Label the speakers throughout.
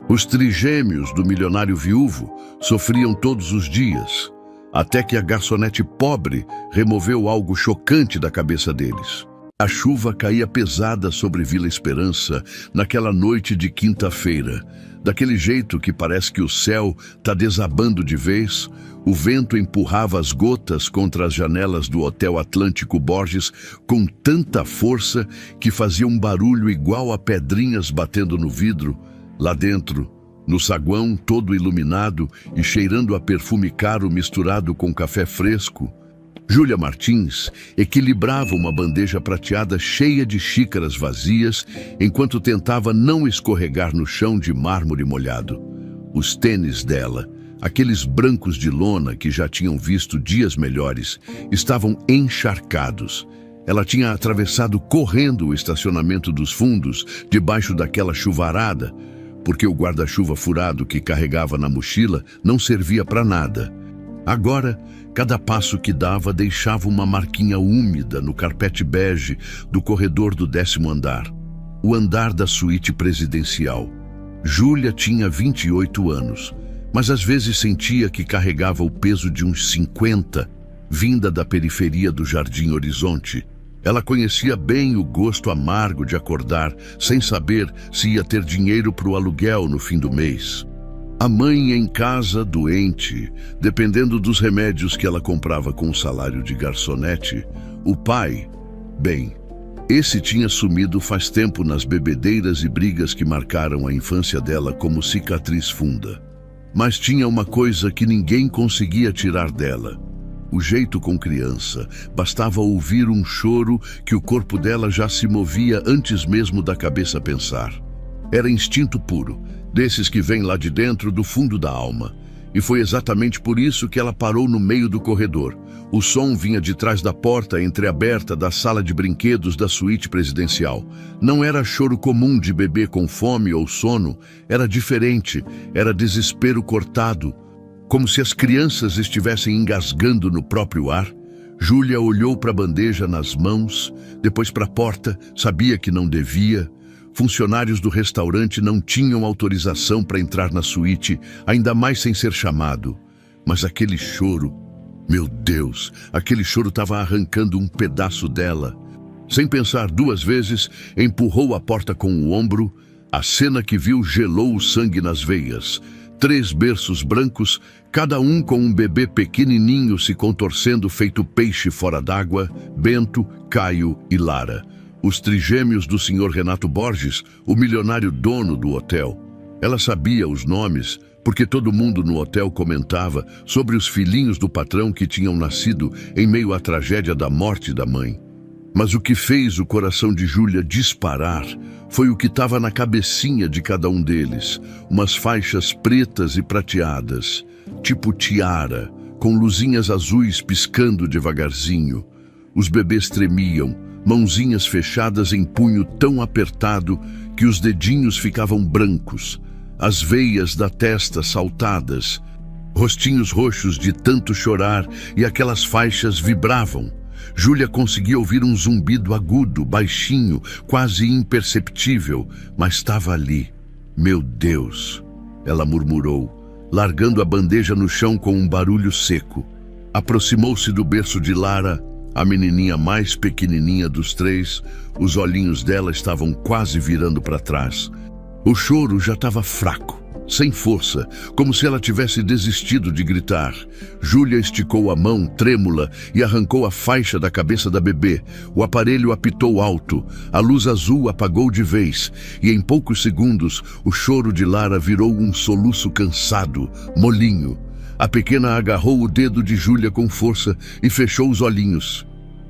Speaker 1: Os trigêmeos do milionário viúvo sofriam todos os dias, até que a garçonete pobre removeu algo chocante da cabeça deles. A chuva caía pesada sobre Vila Esperança naquela noite de quinta-feira, daquele jeito que parece que o céu está desabando de vez. O vento empurrava as gotas contra as janelas do Hotel Atlântico Borges com tanta força que fazia um barulho igual a pedrinhas batendo no vidro. Lá dentro, no saguão todo iluminado e cheirando a perfume caro misturado com café fresco, Júlia Martins equilibrava uma bandeja prateada cheia de xícaras vazias enquanto tentava não escorregar no chão de mármore molhado. Os tênis dela, aqueles brancos de lona que já tinham visto dias melhores, estavam encharcados. Ela tinha atravessado correndo o estacionamento dos fundos debaixo daquela chuvarada, porque o guarda-chuva furado que carregava na mochila não servia para nada. Agora, cada passo que dava deixava uma marquinha úmida no carpete bege do corredor do 10º andar, o andar da suíte presidencial. Júlia tinha 28 anos, mas às vezes sentia que carregava o peso de uns 50, vinda da periferia do Jardim Horizonte. Ela conhecia bem o gosto amargo de acordar sem saber se ia ter dinheiro para o aluguel no fim do mês. A mãe em casa, doente, dependendo dos remédios que ela comprava com o salário de garçonete. O pai, bem, esse tinha sumido faz tempo nas bebedeiras e brigas que marcaram a infância dela como cicatriz funda. Mas tinha uma coisa que ninguém conseguia tirar dela: o jeito com criança. Bastava ouvir um choro que o corpo dela já se movia antes mesmo da cabeça pensar. Era instinto puro, desses que vêm lá de dentro do fundo da alma. E foi exatamente por isso que ela parou no meio do corredor. O som vinha de trás da porta entreaberta da sala de brinquedos da suíte presidencial. Não era choro comum de bebê com fome ou sono, era diferente, era desespero cortado, como se as crianças estivessem engasgando no próprio ar. Júlia olhou para a bandeja nas mãos, depois para a porta, sabia que não devia. Funcionários do restaurante não tinham autorização para entrar na suíte, ainda mais sem ser chamado. Mas aquele choro, meu Deus, aquele choro estava arrancando um pedaço dela. Sem pensar duas vezes, empurrou a porta com o ombro. A cena que viu gelou o sangue nas veias. 3 berços brancos, cada um com um bebê pequenininho se contorcendo feito peixe fora d'água: Bento, Caio e Lara. Os trigêmeos do Sr. Renato Borges, o milionário dono do hotel. Ela sabia os nomes, porque todo mundo no hotel comentava sobre os filhinhos do patrão que tinham nascido em meio à tragédia da morte da mãe. Mas o que fez o coração de Júlia disparar foi o que estava na cabecinha de cada um deles: umas faixas pretas e prateadas, tipo tiara, com luzinhas azuis piscando devagarzinho. Os bebês tremiam, mãozinhas fechadas em punho tão apertado que os dedinhos ficavam brancos, as veias da testa saltadas, rostinhos roxos de tanto chorar, e aquelas faixas vibravam. Júlia conseguia ouvir um zumbido agudo, baixinho, quase imperceptível, mas estava ali. Meu Deus, ela murmurou, largando a bandeja no chão com um barulho seco. Aproximou-se do berço de Lara, a menininha mais pequenininha dos 3. Os olhinhos dela estavam quase virando para trás. O choro já estava fraco, sem força, como se ela tivesse desistido de gritar. Júlia esticou a mão trêmula e arrancou a faixa da cabeça da bebê. O aparelho apitou alto, a luz azul apagou de vez, e em poucos segundos o choro de Lara virou um soluço cansado, molinho. A pequena agarrou o dedo de Júlia com força e fechou os olhinhos.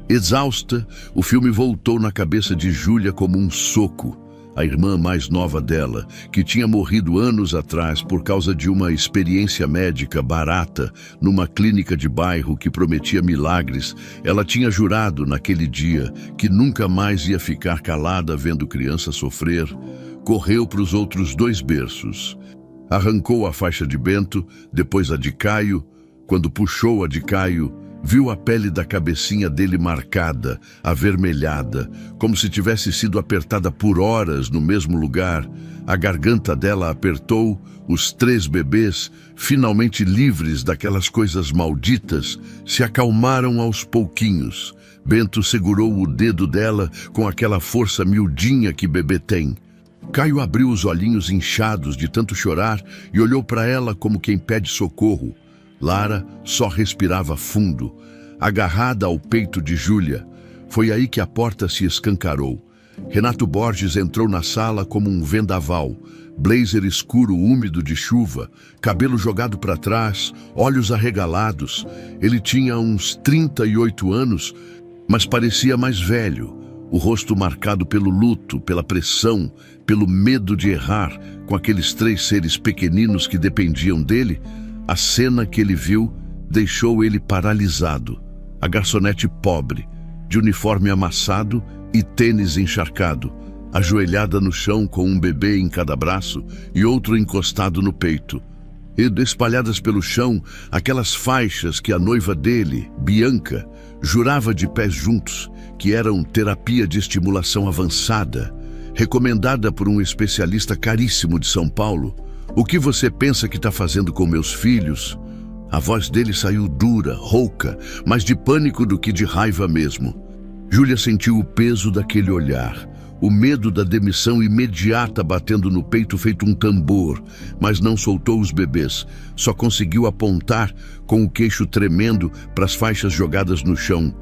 Speaker 1: Exausta, o filme voltou na cabeça de Júlia como um soco. A irmã mais nova dela, que tinha morrido anos atrás por causa de uma experiência médica barata numa clínica de bairro que prometia milagres, ela tinha jurado naquele dia que nunca mais ia ficar calada vendo criança sofrer. Correu para os outros 2 berços. Arrancou a faixa de Bento, depois a de Caio. Quando puxou a de Caio, Viu a pele da cabecinha dele marcada, avermelhada, como se tivesse sido apertada por horas no mesmo lugar. A garganta dela apertou, os 3 bebês, finalmente livres daquelas coisas malditas, se acalmaram aos pouquinhos. Bento segurou o dedo dela com aquela força miudinha que bebê tem. Caio abriu os olhinhos inchados de tanto chorar e olhou para ela como quem pede socorro. Lara só respirava fundo, agarrada ao peito de Júlia. Foi aí que a porta se escancarou. Renato Borges entrou na sala como um vendaval, blazer escuro úmido de chuva, cabelo jogado para trás, olhos arregalados. Ele tinha uns 38 anos, mas parecia mais velho, o rosto marcado pelo luto, pela pressão, pelo medo de errar com aqueles 3 seres pequeninos que dependiam dele. A cena que ele viu deixou ele paralisado. A garçonete pobre, de uniforme amassado e tênis encharcado, ajoelhada no chão com um bebê em cada braço e outro encostado no peito. E espalhadas pelo chão, aquelas faixas que a noiva dele, Bianca, jurava de pés juntos que eram terapia de estimulação avançada, recomendada por um especialista caríssimo de São Paulo. O que você pensa que está fazendo com meus filhos? A voz dele saiu dura, rouca, mais de pânico do que de raiva mesmo. Júlia sentiu o peso daquele olhar, o medo da demissão imediata batendo no peito feito um tambor, mas não soltou os bebês, só conseguiu apontar com o queixo tremendo para as faixas jogadas no chão.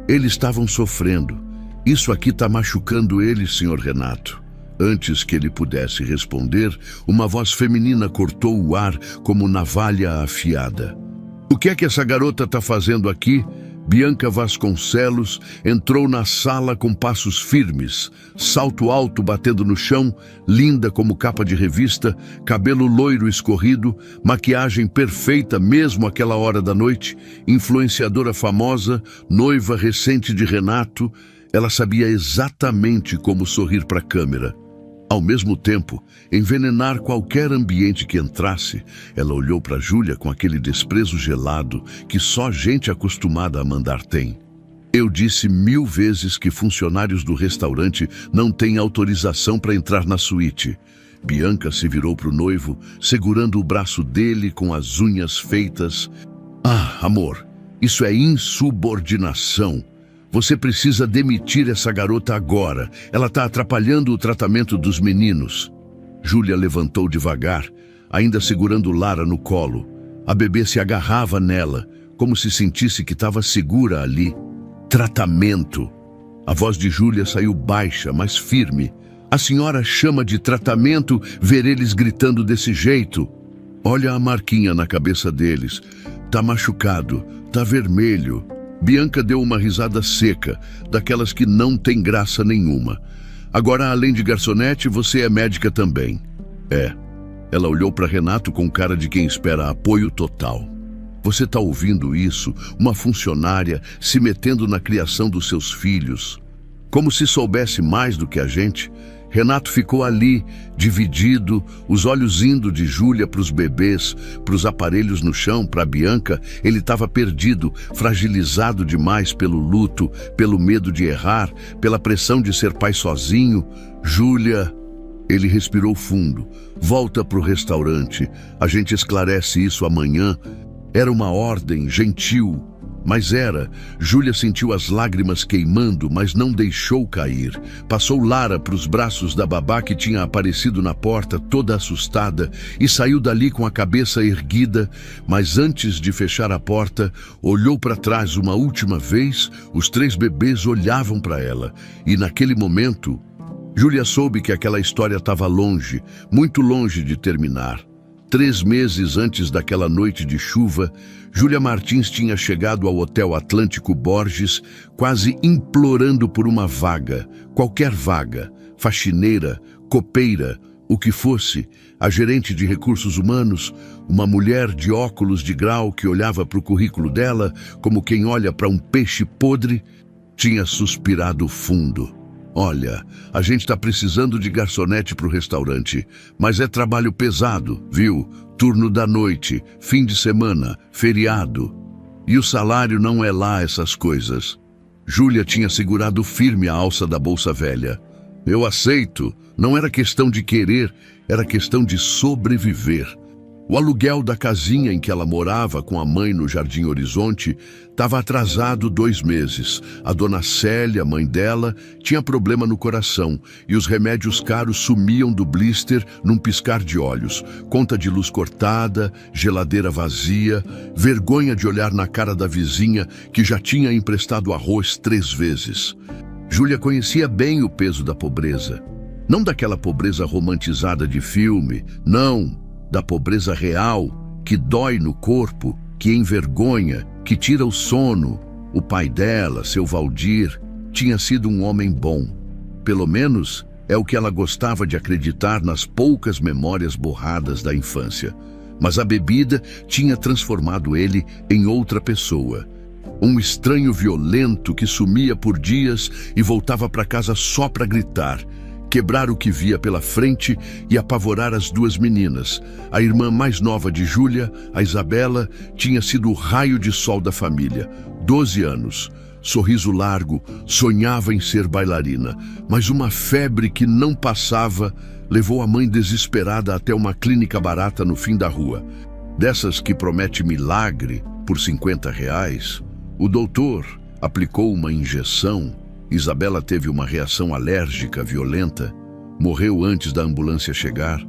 Speaker 1: Eles estavam sofrendo. Isso aqui está machucando eles, senhor Renato. Antes que ele pudesse responder, uma voz feminina cortou o ar como navalha afiada. O que é que essa garota está fazendo aqui? Bianca Vasconcelos entrou na sala com passos firmes, salto alto batendo no chão, linda como capa de revista, cabelo loiro escorrido, maquiagem perfeita mesmo àquela hora da noite, influenciadora famosa, noiva recente de Renato. Ela sabia exatamente como sorrir para a câmera. Ao mesmo tempo, envenenar qualquer ambiente que entrasse. Ela olhou para Júlia com aquele desprezo gelado que só gente acostumada a mandar tem. Eu disse 1000 vezes que funcionários do restaurante não têm autorização para entrar na suíte. Bianca se virou para o noivo, segurando o braço dele com as unhas feitas. Ah, amor, isso é insubordinação. Você precisa demitir essa garota agora. Ela está atrapalhando o tratamento dos meninos. Júlia levantou devagar, ainda segurando Lara no colo. A bebê se agarrava nela, como se sentisse que estava segura ali. Tratamento. A voz de Júlia saiu baixa, mas firme. A senhora chama de tratamento ver eles gritando desse jeito? Olha a marquinha na cabeça deles. Tá machucado, tá vermelho. Bianca deu uma risada seca, daquelas que não tem graça nenhuma. Agora, além de garçonete, você é médica também. É. Ela olhou para Renato com cara de quem espera apoio total. Você está ouvindo isso? Uma funcionária se metendo na criação dos seus filhos. Como se soubesse mais do que a gente. Renato ficou ali, dividido, os olhos indo de Júlia para os bebês, para os aparelhos no chão, para Bianca. Ele estava perdido, fragilizado demais pelo luto, pelo medo de errar, pela pressão de ser pai sozinho. Júlia... Ele respirou fundo. Volta para o restaurante. A gente esclarece isso amanhã. Era uma ordem, gentil. Mas era. Júlia sentiu as lágrimas queimando, mas não deixou cair. Passou Lara para os braços da babá que tinha aparecido na porta, toda assustada, e saiu dali com a cabeça erguida. Mas antes de fechar a porta, olhou para trás uma última vez. Os 3 bebês olhavam para ela. E naquele momento, Júlia soube que aquela história estava longe, muito longe de terminar. 3 meses antes daquela noite de chuva, Júlia Martins tinha chegado ao Hotel Atlântico Borges, quase implorando por uma vaga, qualquer vaga, faxineira, copeira, o que fosse, a gerente de recursos humanos, uma mulher de óculos de grau que olhava para o currículo dela como quem olha para um peixe podre, tinha suspirado fundo. Olha, a gente está precisando de garçonete para o restaurante, mas é trabalho pesado, viu? Turno da noite, fim de semana, feriado. E o salário não é lá essas coisas. Júlia tinha segurado firme a alça da bolsa velha. Eu aceito. Não era questão de querer, era questão de sobreviver. O aluguel da casinha em que ela morava com a mãe no Jardim Horizonte estava atrasado 2 meses. A dona Célia, mãe dela, tinha problema no coração e os remédios caros sumiam do blister num piscar de olhos. Conta de luz cortada, geladeira vazia, vergonha de olhar na cara da vizinha que já tinha emprestado arroz 3 vezes. Júlia conhecia bem o peso da pobreza. Não daquela pobreza romantizada de filme, não. Da pobreza real, que dói no corpo, que envergonha, que tira o sono. O pai dela, seu Valdir, tinha sido um homem bom. Pelo menos é o que ela gostava de acreditar nas poucas memórias borradas da infância. Mas a bebida tinha transformado ele em outra pessoa. Um estranho violento que sumia por dias e voltava para casa só para gritar, quebrar o que via pela frente e apavorar as 2 meninas. A irmã mais nova de Júlia, a Isabela, tinha sido o raio de sol da família. 12 anos, sorriso largo, sonhava em ser bailarina, mas uma febre que não passava levou a mãe desesperada até uma clínica barata no fim da rua. Dessas que promete milagre por R$ 50. O doutor aplicou uma injeção. Isabela teve uma reação alérgica violenta, morreu antes da ambulância chegar.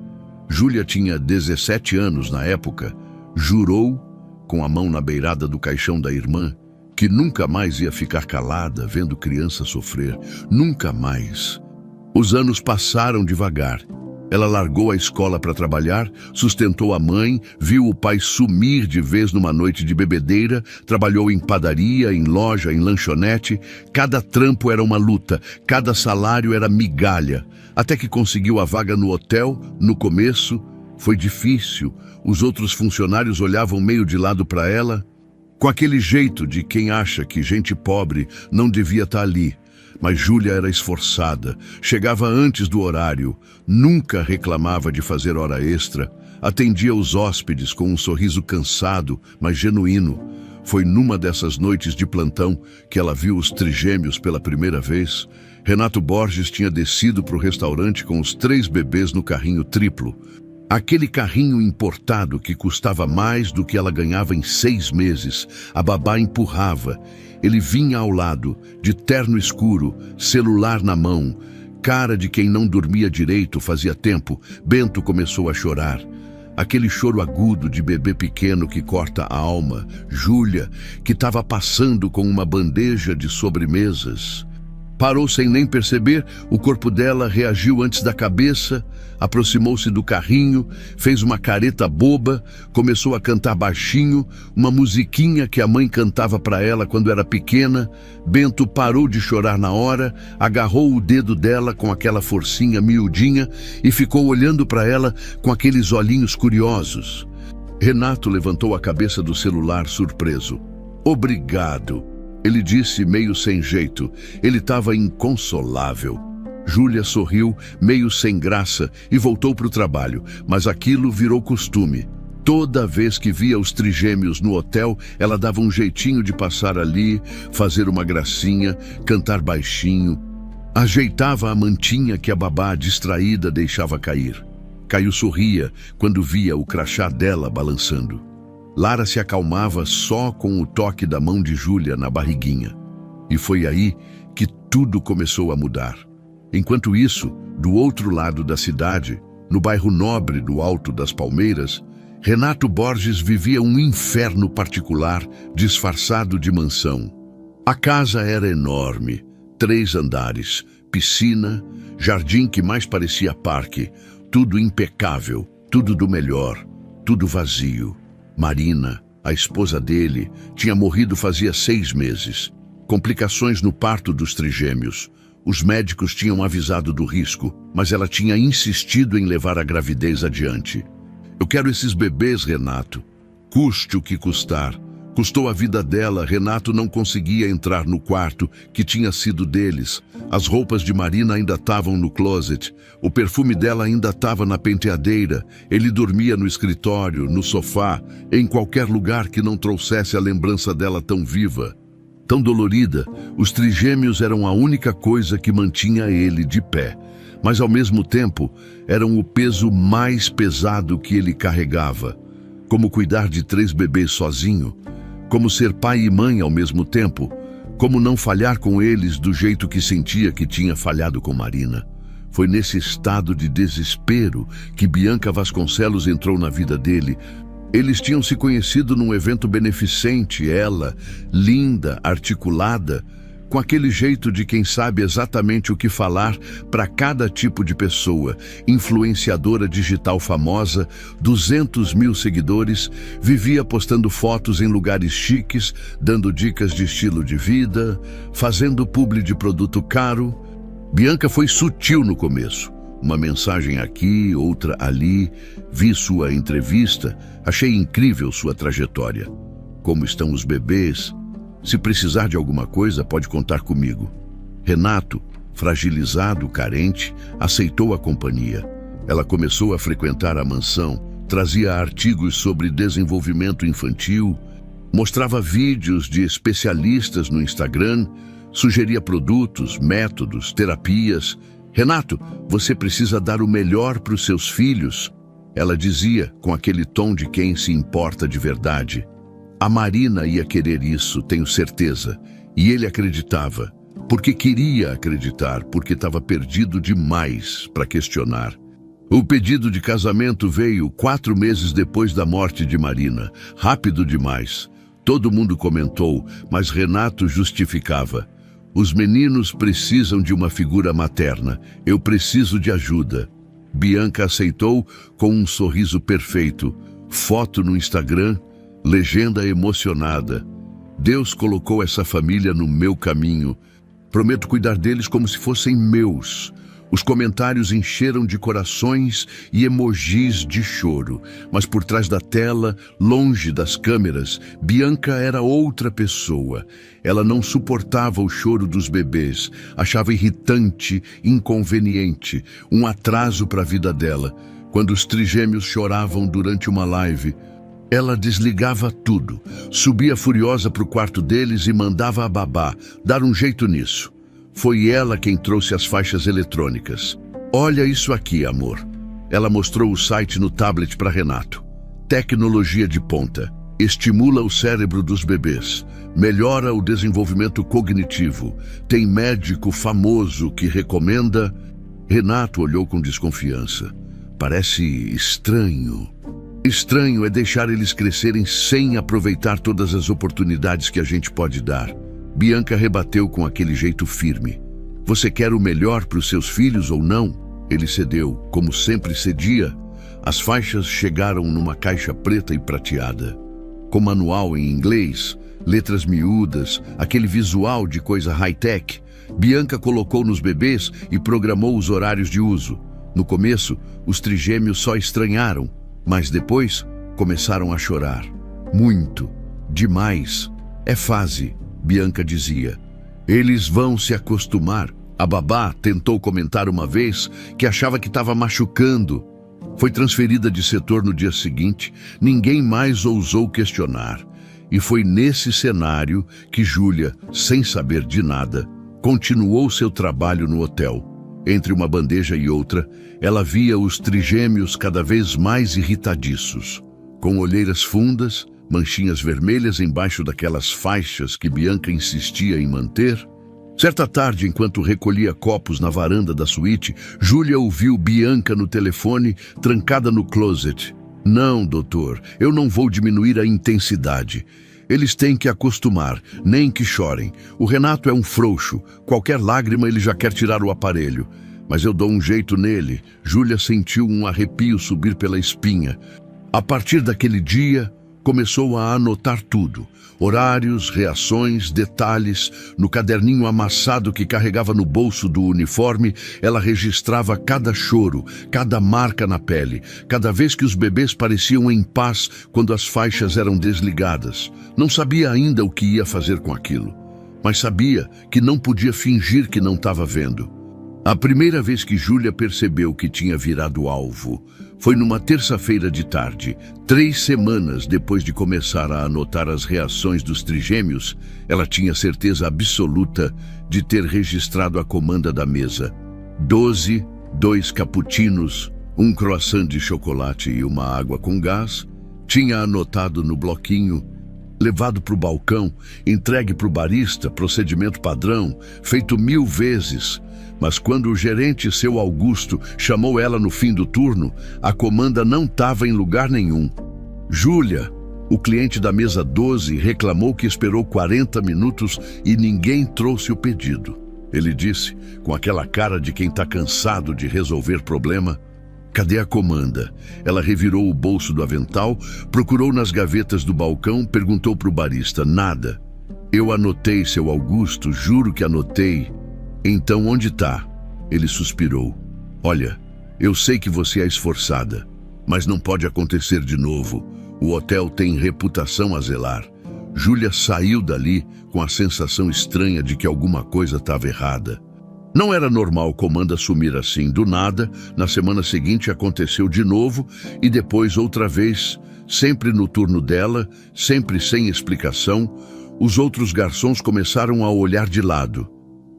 Speaker 1: Júlia tinha 17 anos na época, jurou, com a mão na beirada do caixão da irmã, que nunca mais ia ficar calada vendo criança sofrer, nunca mais. Os anos passaram devagar. Ela largou a escola para trabalhar, sustentou a mãe, viu o pai sumir de vez numa noite de bebedeira, trabalhou em padaria, em loja, em lanchonete. Cada trampo era uma luta, cada salário era migalha. Até que conseguiu a vaga no hotel. No começo, foi difícil. Os outros funcionários olhavam meio de lado para ela, com aquele jeito de quem acha que gente pobre não devia estar ali. Mas Júlia era esforçada, chegava antes do horário, nunca reclamava de fazer hora extra, atendia os hóspedes com um sorriso cansado, mas genuíno. Foi numa dessas noites de plantão que ela viu os trigêmeos pela primeira vez. Renato Borges tinha descido para o restaurante com os 3 bebês no carrinho triplo. Aquele carrinho importado que custava mais do que ela ganhava em 6 meses. A babá empurrava. Ele vinha ao lado, de terno escuro, celular na mão, cara de quem não dormia direito fazia tempo. Bento começou a chorar. Aquele choro agudo de bebê pequeno que corta a alma. Júlia, que estava passando com uma bandeja de sobremesas. Parou sem nem perceber, o corpo dela reagiu antes da cabeça, aproximou-se do carrinho, fez uma careta boba, começou a cantar baixinho, uma musiquinha que a mãe cantava para ela quando era pequena. Bento parou de chorar na hora, agarrou o dedo dela com aquela forcinha miudinha e ficou olhando para ela com aqueles olhinhos curiosos. Renato levantou a cabeça do celular surpreso. Obrigado. Ele disse meio sem jeito. Ele estava inconsolável. Júlia sorriu, meio sem graça, e voltou para o trabalho, mas aquilo virou costume. Toda vez que via os trigêmeos no hotel, ela dava um jeitinho de passar ali, fazer uma gracinha, cantar baixinho. Ajeitava a mantinha que a babá, distraída, deixava cair. Caio sorria quando via o crachá dela balançando. Lara se acalmava só com o toque da mão de Júlia na barriguinha. E foi aí que tudo começou a mudar. Enquanto isso, do outro lado da cidade, no bairro nobre do Alto das Palmeiras, Renato Borges vivia um inferno particular disfarçado de mansão. A casa era enorme, 3 andares, piscina, jardim que mais parecia parque, tudo impecável, tudo do melhor, tudo vazio. Marina, a esposa dele, tinha morrido fazia 6 meses. Complicações no parto dos trigêmeos. Os médicos tinham avisado do risco, mas ela tinha insistido em levar a gravidez adiante. Eu quero esses bebês, Renato. Custe o que custar. Custou a vida dela, Renato não conseguia entrar no quarto que tinha sido deles. As roupas de Marina ainda estavam no closet, o perfume dela ainda estava na penteadeira. Ele dormia no escritório, no sofá, em qualquer lugar que não trouxesse a lembrança dela tão viva, tão dolorida. Os trigêmeos eram a única coisa que mantinha ele de pé, mas ao mesmo tempo eram o peso mais pesado que ele carregava. Como cuidar de 3 bebês sozinho? Como ser pai e mãe ao mesmo tempo? Como não falhar com eles do jeito que sentia que tinha falhado com Marina? Foi nesse estado de desespero que Bianca Vasconcelos entrou na vida dele. Eles tinham se conhecido num evento beneficente, ela, linda, articulada, com aquele jeito de quem sabe exatamente o que falar para cada tipo de pessoa, influenciadora digital famosa, 200 mil seguidores, vivia postando fotos em lugares chiques, dando dicas de estilo de vida, fazendo publi de produto caro. Bianca foi sutil no começo. Uma mensagem aqui, outra ali. Vi sua entrevista, achei incrível sua trajetória. Como estão os bebês? Se precisar de alguma coisa, pode contar comigo. Renato, fragilizado, carente, aceitou a companhia. Ela começou a frequentar a mansão, trazia artigos sobre desenvolvimento infantil, mostrava vídeos de especialistas no Instagram, sugeria produtos, métodos, terapias. Renato, você precisa dar o melhor para os seus filhos, ela dizia com aquele tom de quem se importa de verdade. A Marina ia querer isso, tenho certeza, e ele acreditava, porque queria acreditar, porque estava perdido demais para questionar. O pedido de casamento veio 4 meses depois da morte de Marina, rápido demais. Todo mundo comentou, mas Renato justificava. Os meninos precisam de uma figura materna, eu preciso de ajuda. Bianca aceitou com um sorriso perfeito, foto no Instagram, legenda emocionada. Deus colocou essa família no meu caminho. Prometo cuidar deles como se fossem meus. Os comentários encheram de corações e emojis de choro. Mas por trás da tela, longe das câmeras, Bianca era outra pessoa. Ela não suportava o choro dos bebês. Achava irritante, inconveniente, um atraso para a vida dela. Quando os trigêmeos choravam durante uma live, ela desligava tudo, subia furiosa para o quarto deles e mandava a babá dar um jeito nisso. Foi ela quem trouxe as faixas eletrônicas. Olha isso aqui, amor. Ela mostrou o site no tablet para Renato. Tecnologia de ponta. Estimula o cérebro dos bebês. Melhora o desenvolvimento cognitivo. Tem médico famoso que recomenda. Renato olhou com desconfiança. Parece estranho. Estranho é deixar eles crescerem sem aproveitar todas as oportunidades que a gente pode dar. Bianca rebateu com aquele jeito firme. Você quer o melhor para os seus filhos ou não? Ele cedeu, como sempre cedia. As faixas chegaram numa caixa preta e prateada, com manual em inglês, letras miúdas, aquele visual de coisa high-tech. Bianca colocou nos bebês e programou os horários de uso. No começo, os trigêmeos só estranharam, mas depois começaram a chorar. Muito, demais. É fase, Bianca dizia. Eles vão se acostumar. A babá tentou comentar uma vez que achava que estava machucando. Foi transferida de setor no dia seguinte, ninguém mais ousou questionar. E foi nesse cenário que Júlia, sem saber de nada, continuou seu trabalho no hotel. Entre uma bandeja e outra, ela via os trigêmeos cada vez mais irritadiços, com olheiras fundas, manchinhas vermelhas embaixo daquelas faixas que Bianca insistia em manter. Certa tarde, enquanto recolhia copos na varanda da suíte, Júlia ouviu Bianca no telefone, trancada no closet. Não, doutor, eu não vou diminuir a intensidade. Eles têm que acostumar, nem que chorem. O Renato é um frouxo. Qualquer lágrima ele já quer tirar o aparelho. Mas eu dou um jeito nele. Júlia sentiu um arrepio subir pela espinha. A partir daquele dia, Começou a anotar tudo: horários, reações, detalhes. No caderninho amassado que carregava no bolso do uniforme, ela registrava cada choro, cada marca na pele, cada vez que os bebês pareciam em paz quando as faixas eram desligadas. Não sabia ainda o que ia fazer com aquilo, mas sabia que não podia fingir que não estava vendo. A primeira vez que Júlia percebeu que tinha virado alvo foi numa terça-feira de tarde. 3 semanas depois de começar a anotar as reações dos trigêmeos, ela tinha certeza absoluta de ter registrado a comanda da mesa. 12, 2 cappuccinos, um croissant de chocolate e uma água com gás. Tinha anotado no bloquinho, levado para o balcão, entregue para o barista, procedimento padrão, feito 1000 vezes. Mas quando o gerente, seu Augusto, chamou ela no fim do turno, a comanda não estava em lugar nenhum. Júlia, o cliente da mesa 12, reclamou que esperou 40 minutos e ninguém trouxe o pedido. Ele disse, com aquela cara de quem está cansado de resolver problema: "Cadê a comanda?" Ela revirou o bolso do avental, procurou nas gavetas do balcão, perguntou para o barista: "Nada." "Eu anotei, seu Augusto, juro que anotei." "Então onde está?" Ele suspirou. "Olha, eu sei que você é esforçada, mas não pode acontecer de novo. O hotel tem reputação a zelar." Júlia saiu dali com a sensação estranha de que alguma coisa estava errada. Não era normal comanda sumir assim, do nada. Na semana seguinte aconteceu de novo e depois outra vez, sempre no turno dela, sempre sem explicação. Os outros garçons começaram a olhar de lado.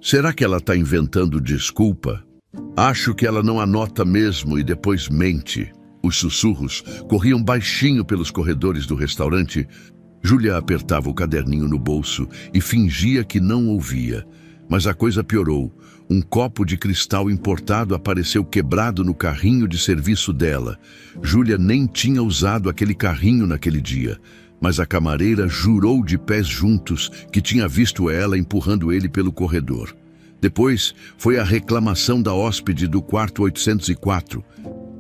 Speaker 1: Será que ela está inventando desculpa? Acho que ela não anota mesmo e depois mente. Os sussurros corriam baixinho pelos corredores do restaurante. Júlia apertava o caderninho no bolso e fingia que não ouvia. Mas a coisa piorou. Um copo de cristal importado apareceu quebrado no carrinho de serviço dela. Júlia nem tinha usado aquele carrinho naquele dia, mas a camareira jurou de pés juntos que tinha visto ela empurrando ele pelo corredor. Depois foi a reclamação da hóspede do quarto 804.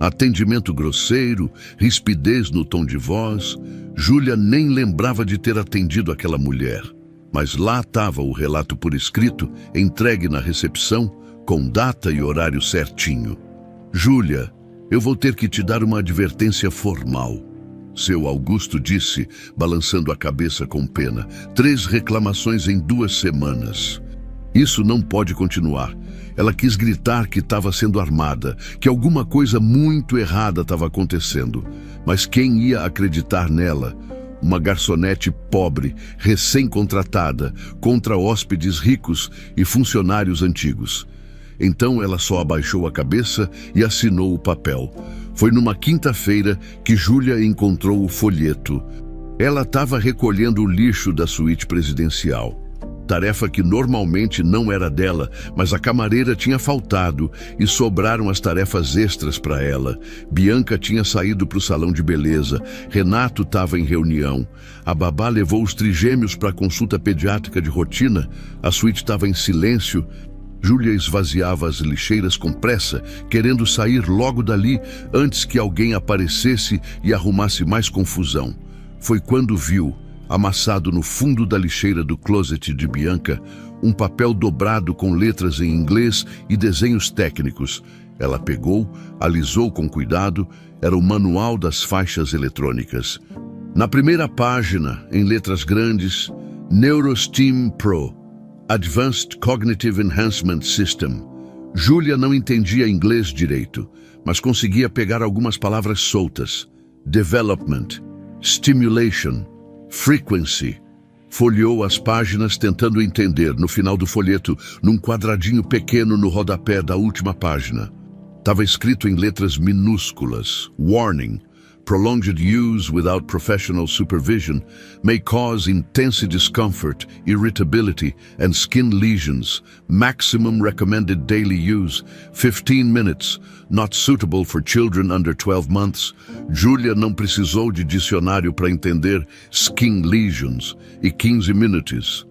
Speaker 1: Atendimento grosseiro, rispidez no tom de voz. Júlia nem lembrava de ter atendido aquela mulher. Mas lá estava o relato por escrito, entregue na recepção, com data e horário certinho. "Júlia, eu vou ter que te dar uma advertência formal", seu Augusto disse, balançando a cabeça com pena. 3 reclamações em 2 semanas. Isso não pode continuar. Ela quis gritar que estava sendo armada, que alguma coisa muito errada estava acontecendo. Mas quem ia acreditar nela? Uma garçonete pobre, recém-contratada, contra hóspedes ricos e funcionários antigos. Então ela só abaixou a cabeça e assinou o papel. Foi numa quinta-feira que Júlia encontrou o folheto. Ela estava recolhendo o lixo da suíte presidencial. Tarefa que normalmente não era dela, mas a camareira tinha faltado e sobraram as tarefas extras para ela. Bianca tinha saído para o salão de beleza. Renato estava em reunião. A babá levou os trigêmeos para a consulta pediátrica de rotina. A suíte estava em silêncio. Júlia esvaziava as lixeiras com pressa, querendo sair logo dali antes que alguém aparecesse e arrumasse mais confusão. Foi quando viu, amassado no fundo da lixeira do closet de Bianca, um papel dobrado com letras em inglês e desenhos técnicos. Ela pegou, alisou com cuidado. Era o manual das faixas eletrônicas. Na primeira página, em letras grandes, NeuroSteam Pro, Advanced Cognitive Enhancement System. Júlia não entendia inglês direito, mas conseguia pegar algumas palavras soltas. Development, Stimulation, Frequency. Folheou as páginas tentando entender. No final do folheto, num quadradinho pequeno no rodapé da última página, estava escrito em letras minúsculas: Warning. Prolonged use without professional supervision may cause intense discomfort, irritability, and skin lesions. Maximum recommended daily use, 15 minutes. Not suitable for children under 12 months. Júlia não precisou de dicionário para entender skin lesions e 15 minutes.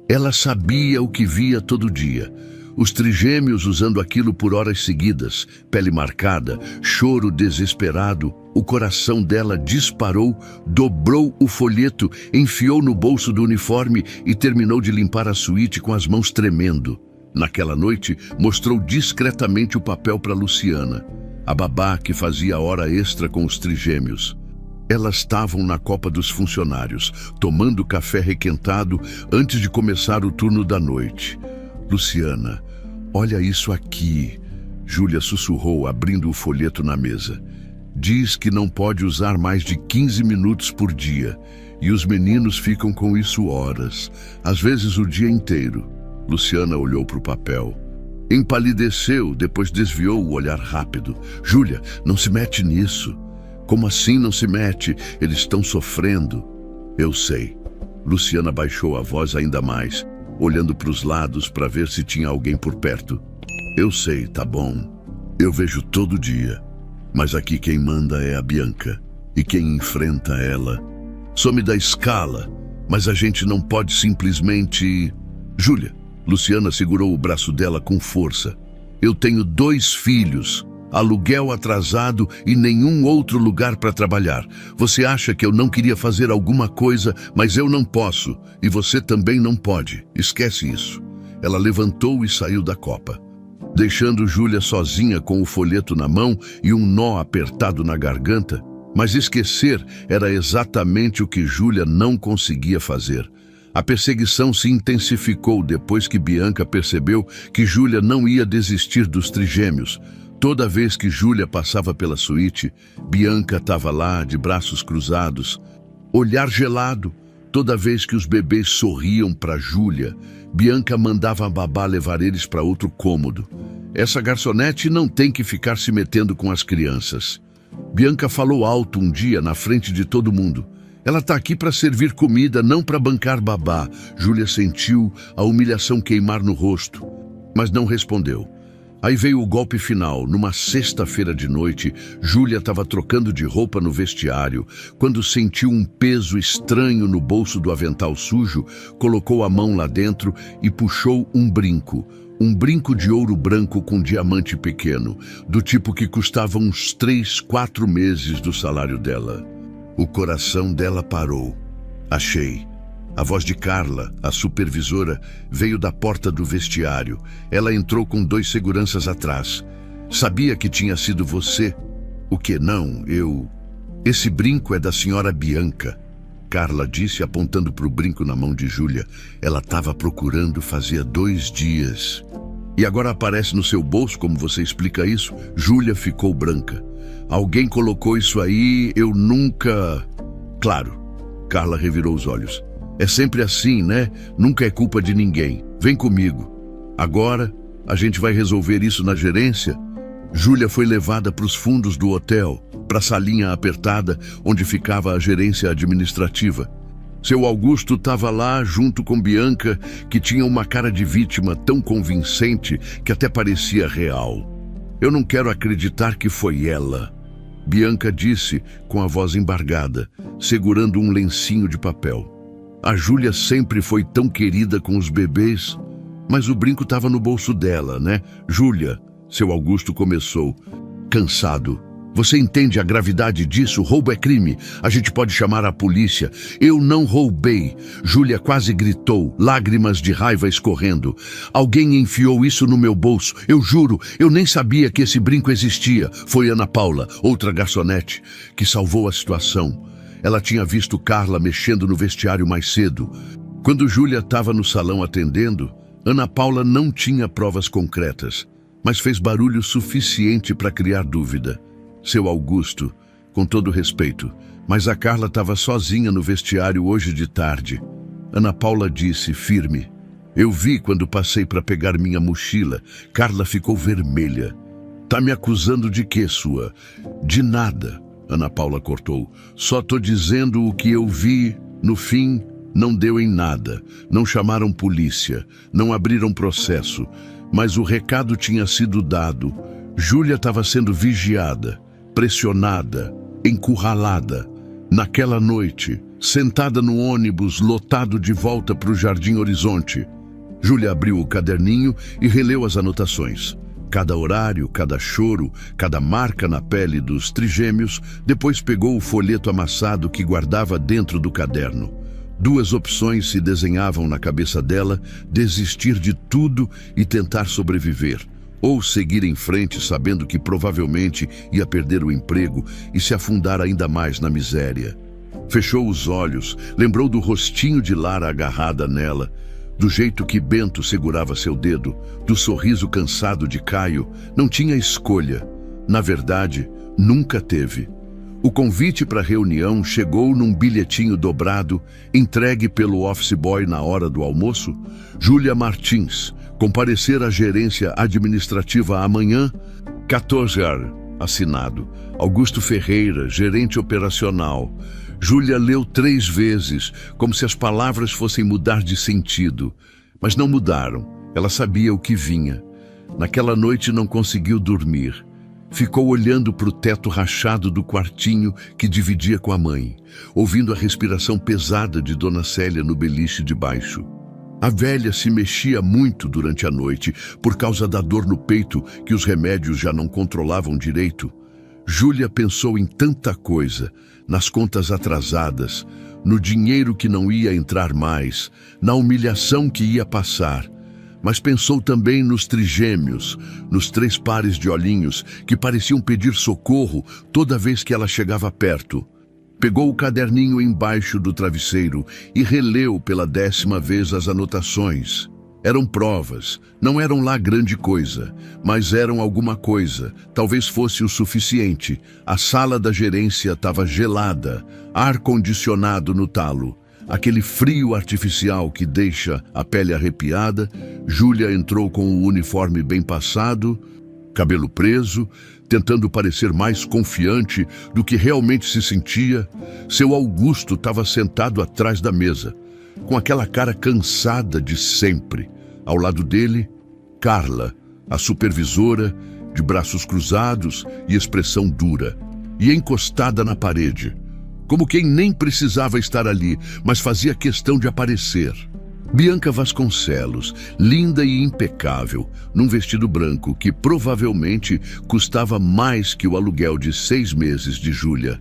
Speaker 1: Ela sabia o que via todo dia. Os trigêmeos usando aquilo por horas seguidas, pele marcada, choro desesperado. O coração dela disparou, dobrou o folheto, enfiou no bolso do uniforme e terminou de limpar a suíte com as mãos tremendo. Naquela noite, mostrou discretamente o papel para Luciana, a babá que fazia hora extra com os trigêmeos. Elas estavam na copa dos funcionários, tomando café requentado antes de começar o turno da noite. Luciana, olha isso aqui, Júlia sussurrou, abrindo o folheto na mesa. Diz que não pode usar mais de 15 minutos por dia, e os meninos ficam com isso horas, às vezes o dia inteiro. Luciana olhou para o papel. Empalideceu, depois desviou o olhar rápido. Júlia, não se mete nisso. Como assim não se mete? Eles estão sofrendo. Eu sei. Luciana baixou a voz ainda mais, olhando para os lados para ver se tinha alguém por perto. Eu sei, tá bom. Eu vejo todo dia. Mas aqui quem manda é a Bianca. E quem enfrenta ela some da escala. Mas a gente não pode simplesmente... Júlia, Luciana segurou o braço dela com força. Eu tenho 2 filhos, aluguel atrasado e nenhum outro lugar para trabalhar. Você acha que eu não queria fazer alguma coisa, mas eu não posso. E você também não pode. Esquece isso. Ela levantou e saiu da copa, deixando Júlia sozinha com o folheto na mão e um nó apertado na garganta. Mas esquecer era exatamente o que Júlia não conseguia fazer. A perseguição se intensificou depois que Bianca percebeu que Júlia não ia desistir dos trigêmeos. Toda vez que Júlia passava pela suíte, Bianca estava lá, de braços cruzados, olhar gelado. Toda vez que os bebês sorriam para Júlia, Bianca mandava a babá levar eles para outro cômodo. Essa garçonete não tem que ficar se metendo com as crianças. Bianca falou alto um dia na frente de todo mundo. Ela está aqui para servir comida, não para bancar babá. Júlia sentiu a humilhação queimar no rosto, mas não respondeu. Aí veio o golpe final. Numa sexta-feira de noite, Júlia estava trocando de roupa no vestiário, quando sentiu um peso estranho no bolso do avental sujo, colocou a mão lá dentro e puxou um brinco. Um brinco de ouro branco com diamante pequeno, do tipo que custava uns 3, 4 meses do salário dela. O coração dela parou. Achei. A voz de Carla, a supervisora, veio da porta do vestiário. Ela entrou com 2 seguranças atrás. Sabia que tinha sido você? O que não? Esse brinco é da senhora Bianca. Carla disse, apontando para o brinco na mão de Júlia. Ela estava procurando fazia 2 dias. E agora aparece no seu bolso, como você explica isso? Júlia ficou branca. Alguém colocou isso aí, eu nunca... Claro, Carla revirou os olhos. É sempre assim, né? Nunca é culpa de ninguém. Vem comigo. Agora, a gente vai resolver isso na gerência. Júlia foi levada para os fundos do hotel, para a salinha apertada, onde ficava a gerência administrativa. Seu Augusto estava lá junto com Bianca, que tinha uma cara de vítima tão convincente que até parecia real. Eu não quero acreditar que foi ela, Bianca disse com a voz embargada, segurando um lencinho de papel. A Júlia sempre foi tão querida com os bebês, mas o brinco estava no bolso dela, né? Júlia, seu Augusto começou, cansado. Você entende a gravidade disso? Roubo é crime. A gente pode chamar a polícia. Eu não roubei. Júlia quase gritou, lágrimas de raiva escorrendo. Alguém enfiou isso no meu bolso. Eu juro, eu nem sabia que esse brinco existia. Foi Ana Paula, outra garçonete, que salvou a situação. Ela tinha visto Carla mexendo no vestiário mais cedo. Quando Júlia estava no salão atendendo, Ana Paula não tinha provas concretas, mas fez barulho suficiente para criar dúvida. Seu Augusto, com todo respeito, mas a Carla estava sozinha no vestiário hoje de tarde. Ana Paula disse, firme. Eu vi quando passei para pegar minha mochila. Carla ficou vermelha. Tá me acusando de quê, sua? De nada, Ana Paula cortou. Só tô dizendo o que eu vi. No fim, não deu em nada. Não chamaram polícia. Não abriram processo. Mas o recado tinha sido dado. Júlia estava sendo vigiada, pressionada, encurralada. Naquela noite, sentada no ônibus lotado de volta para o Jardim Horizonte, Júlia abriu o caderninho e releu as anotações. cada horário, cada choro, cada marca na pele dos trigêmeos, depois pegou o folheto amassado que guardava dentro do caderno. Duas opções se desenhavam na cabeça dela: desistir de tudo e tentar sobreviver, ou seguir em frente sabendo que provavelmente ia perder o emprego e se afundar ainda mais na miséria. Fechou os olhos, lembrou do rostinho de Lara agarrada nela, do jeito que Bento segurava seu dedo, do sorriso cansado de Caio. Não tinha escolha. Na verdade, nunca teve. O convite para a reunião chegou num bilhetinho dobrado, entregue pelo office boy na hora do almoço. Júlia Martins, comparecer à gerência administrativa amanhã, 14 horas. Assinado. Augusto Ferreira, gerente operacional. Júlia leu 3 vezes, como se as palavras fossem mudar de sentido. Mas não mudaram. Ela sabia o que vinha. Naquela noite não conseguiu dormir. Ficou olhando para o teto rachado do quartinho que dividia com a mãe, ouvindo a respiração pesada de Dona Célia no beliche de baixo. A velha se mexia muito durante a noite por causa da dor no peito que os remédios já não controlavam direito. Júlia pensou em tanta coisa, nas contas atrasadas, no dinheiro que não ia entrar mais, na humilhação que ia passar. Mas pensou também nos trigêmeos, nos 3 pares de olhinhos que pareciam pedir socorro toda vez que ela chegava perto. Pegou o caderninho embaixo do travesseiro e releu pela 10ª vez as anotações. Eram provas, não eram lá grande coisa, mas eram alguma coisa, talvez fosse o suficiente. A sala da gerência estava gelada, ar-condicionado no talo. Aquele frio artificial que deixa a pele arrepiada. Júlia entrou com o uniforme bem passado, cabelo preso, tentando parecer mais confiante do que realmente se sentia. Seu Augusto estava sentado atrás da mesa, com aquela cara cansada de sempre. Ao lado dele, Carla, a supervisora, de braços cruzados e expressão dura, e encostada na parede, como quem nem precisava estar ali, mas fazia questão de aparecer. Bianca Vasconcelos, linda e impecável, num vestido branco que provavelmente custava mais que o aluguel de 6 meses de Júlia.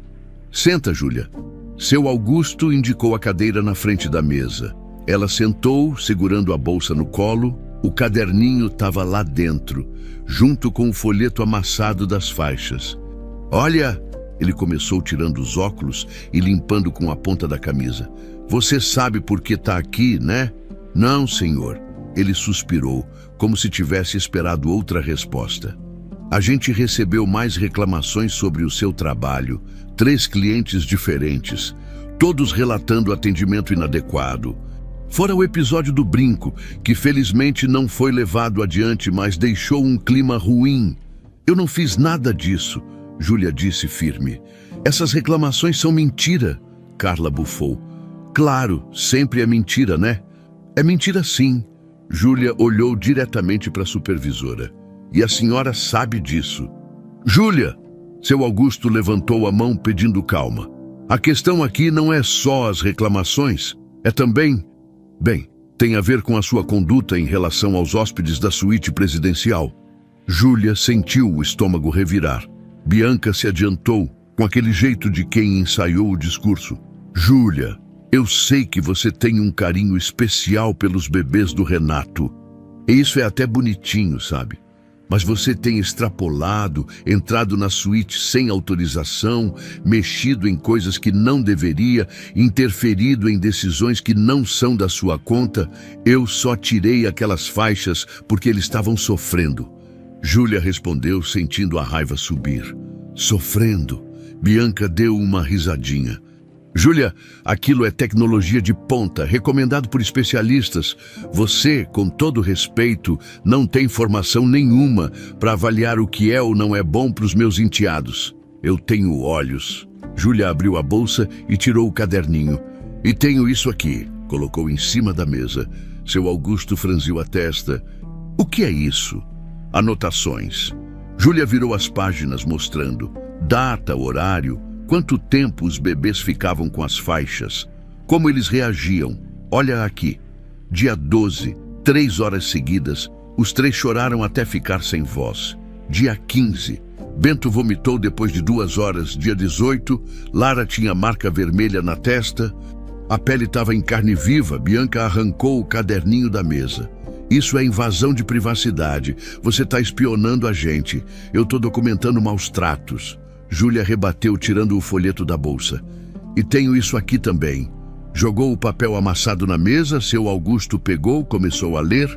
Speaker 1: Senta, Júlia. Seu Augusto indicou a cadeira na frente da mesa. Ela sentou, segurando a bolsa no colo. O caderninho estava lá dentro, junto com o folheto amassado das faixas. Olha, ele começou tirando os óculos e limpando com a ponta da camisa. Você sabe por que está aqui, né? Não, senhor. Ele suspirou, como se tivesse esperado outra resposta. A gente recebeu mais reclamações sobre o seu trabalho. 3 clientes diferentes, todos relatando atendimento inadequado. Fora o episódio do brinco, que felizmente não foi levado adiante, mas deixou um clima ruim. Eu não fiz nada disso, Júlia disse firme. Essas reclamações são mentira, Carla bufou. Claro, sempre é mentira, né? É mentira sim. Júlia olhou diretamente para a supervisora. E a senhora sabe disso. Júlia! Seu Augusto levantou a mão pedindo calma. A questão aqui não é só as reclamações, é também... Bem, tem a ver com a sua conduta em relação aos hóspedes da suíte presidencial. Júlia sentiu o estômago revirar. Bianca se adiantou, com aquele jeito de quem ensaiou o discurso. Júlia, eu sei que você tem um carinho especial pelos bebês do Renato. E isso é até bonitinho, sabe? Mas você tem extrapolado, entrado na suíte sem autorização, mexido em coisas que não deveria, interferido em decisões que não são da sua conta. Eu só tirei aquelas faixas porque eles estavam sofrendo. Júlia respondeu, sentindo a raiva subir. Sofrendo? Bianca deu uma risadinha. Júlia, aquilo é tecnologia de ponta, recomendado por especialistas. Você, com todo respeito, não tem formação nenhuma para avaliar o que é ou não é bom para os meus enteados. Eu tenho olhos. Júlia abriu a bolsa e tirou o caderninho. E tenho isso aqui, colocou em cima da mesa. Seu Augusto franziu a testa. O que é isso? Anotações. Júlia virou as páginas mostrando data, horário, quanto tempo os bebês ficavam com as faixas, como eles reagiam. Olha aqui, dia 12, 3 horas seguidas, Os três choraram até ficar sem voz. Dia 15. Bento vomitou depois de 2 horas. Dia 18, Lara tinha marca vermelha na testa. A pele estava em carne viva. Bianca arrancou o caderninho da mesa. Isso é invasão de privacidade. Você está espionando a gente. Eu estou documentando maus tratos. Júlia rebateu, tirando o folheto da bolsa. E tenho isso aqui também. Jogou o papel amassado na mesa. Seu Augusto pegou, começou a ler.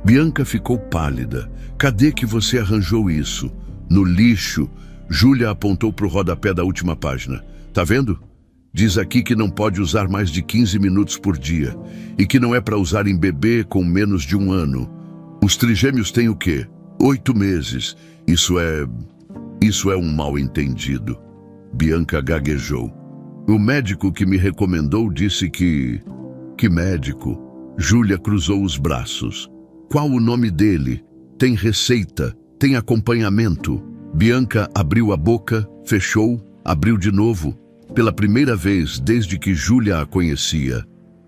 Speaker 1: Bianca ficou pálida. Cadê que você arranjou isso? No lixo. Júlia apontou para o rodapé da última página. Tá vendo? Diz aqui que não pode usar mais de 15 minutos por dia. E que não é para usar em bebê com menos de 1 ano. Os trigêmeos têm o quê? 8 meses. Isso é um mal-entendido. Bianca gaguejou. O médico que me recomendou disse que... Que médico? Júlia cruzou os braços. Qual o nome dele? Tem receita? Tem acompanhamento? Bianca abriu a boca, fechou, abriu de novo. Pela primeira vez desde que Júlia a conhecia,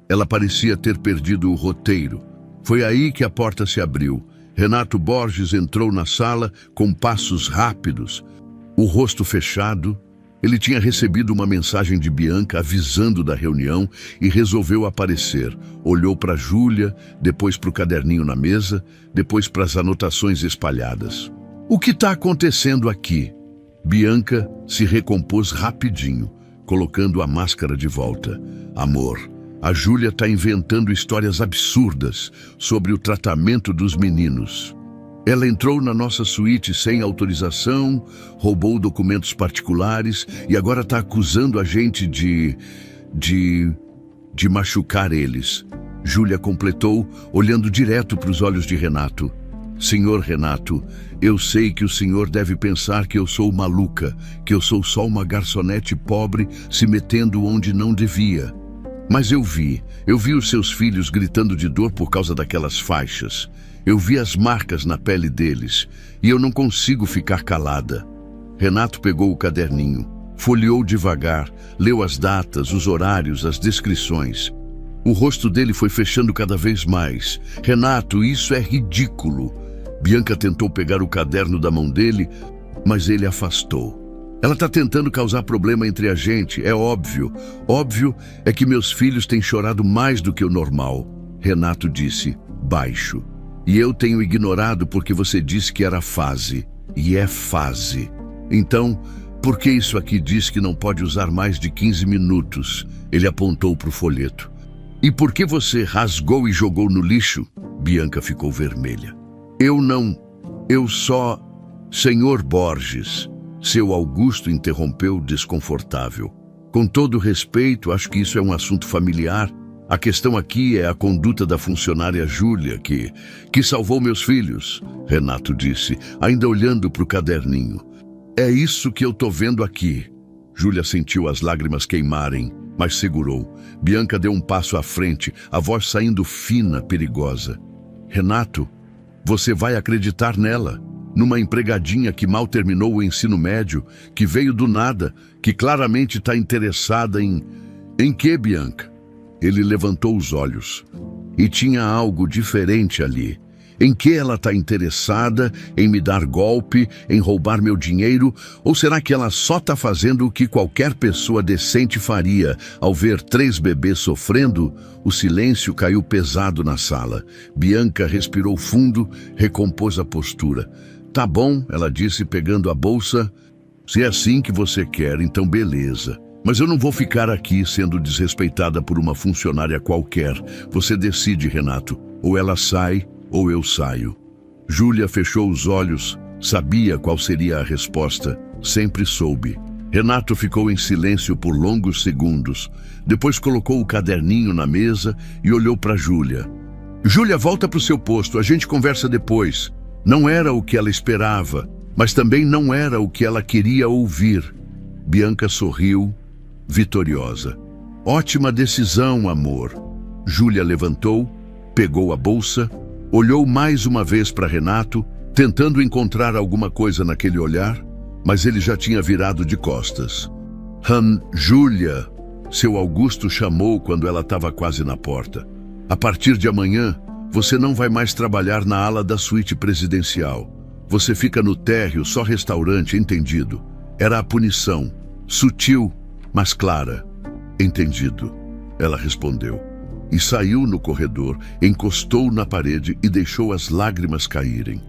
Speaker 1: ela parecia ter perdido o roteiro. Foi aí que a porta se abriu. Renato Borges entrou na sala com passos rápidos, o rosto fechado. Ele tinha recebido uma mensagem de Bianca avisando da reunião e resolveu aparecer. Olhou para Júlia, depois para o caderninho na mesa, depois para as anotações espalhadas. O que está acontecendo aqui? Bianca se recompôs rapidinho, colocando a máscara de volta. Amor, a Júlia está inventando histórias absurdas sobre o tratamento dos meninos. Ela entrou na nossa suíte sem autorização, roubou documentos particulares e agora está acusando a gente de machucar eles. Júlia completou, olhando direto para os olhos de Renato. Senhor Renato, eu sei que o senhor deve pensar que eu sou maluca, que eu sou só uma garçonete pobre se metendo onde não devia. Mas eu vi os seus filhos gritando de dor por causa daquelas faixas. Eu vi as marcas na pele deles e eu não consigo ficar calada. Renato pegou o caderninho, folheou devagar, leu as datas, os horários, as descrições. O rosto dele foi fechando cada vez mais. Renato, isso é ridículo. Bianca tentou pegar o caderno da mão dele, mas ele afastou. Ela está tentando causar problema entre a gente, é óbvio. Óbvio é que meus filhos têm chorado mais do que o normal. Renato disse, baixo. E eu tenho ignorado porque você disse que era fase. E é fase. Então, por que isso aqui diz que não pode usar mais de 15 minutos? Ele apontou para o folheto. E por que você rasgou e jogou no lixo? Bianca ficou vermelha. Eu só... Senhor Borges. Seu Augusto interrompeu desconfortável. Com todo respeito, acho que isso é um assunto familiar. A questão aqui é a conduta da funcionária Júlia, que salvou meus filhos, Renato disse, ainda olhando para o caderninho. É isso que eu tô vendo aqui. Júlia sentiu as lágrimas queimarem, mas segurou. Bianca deu um passo à frente, a voz saindo fina, perigosa. Renato, você vai acreditar nela, numa empregadinha que mal terminou o ensino médio, que veio do nada, que claramente está interessada em... Em que, Bianca? Ele levantou os olhos. E tinha algo diferente ali. Em que ela está interessada? Em me dar golpe? Em roubar meu dinheiro? Ou será que ela só está fazendo o que qualquer pessoa decente faria ao ver 3 bebês sofrendo? O silêncio caiu pesado na sala. Bianca respirou fundo, recompôs a postura. Tá bom, ela disse, pegando a bolsa. Se é assim que você quer, então beleza. Mas eu não vou ficar aqui sendo desrespeitada por uma funcionária qualquer. Você decide, Renato. Ou ela sai, ou eu saio. Júlia fechou os olhos. Sabia qual seria a resposta. Sempre soube. Renato ficou em silêncio por longos segundos. Depois colocou o caderninho na mesa e olhou para Júlia. Júlia, volta para o seu posto. A gente conversa depois. Não era o que ela esperava, mas também não era o que ela queria ouvir. Bianca sorriu, vitoriosa. Ótima decisão, amor. Júlia levantou, pegou a bolsa, olhou mais uma vez para Renato, tentando encontrar alguma coisa naquele olhar, mas ele já tinha virado de costas. Júlia, seu Augusto chamou quando ela estava quase na porta. A partir de amanhã, Você não vai mais trabalhar na ala da suíte presidencial. Você fica no térreo, só restaurante, entendido? Era a punição, sutil, mas clara. Entendido, ela respondeu. E saiu no corredor, encostou na parede e deixou as lágrimas caírem.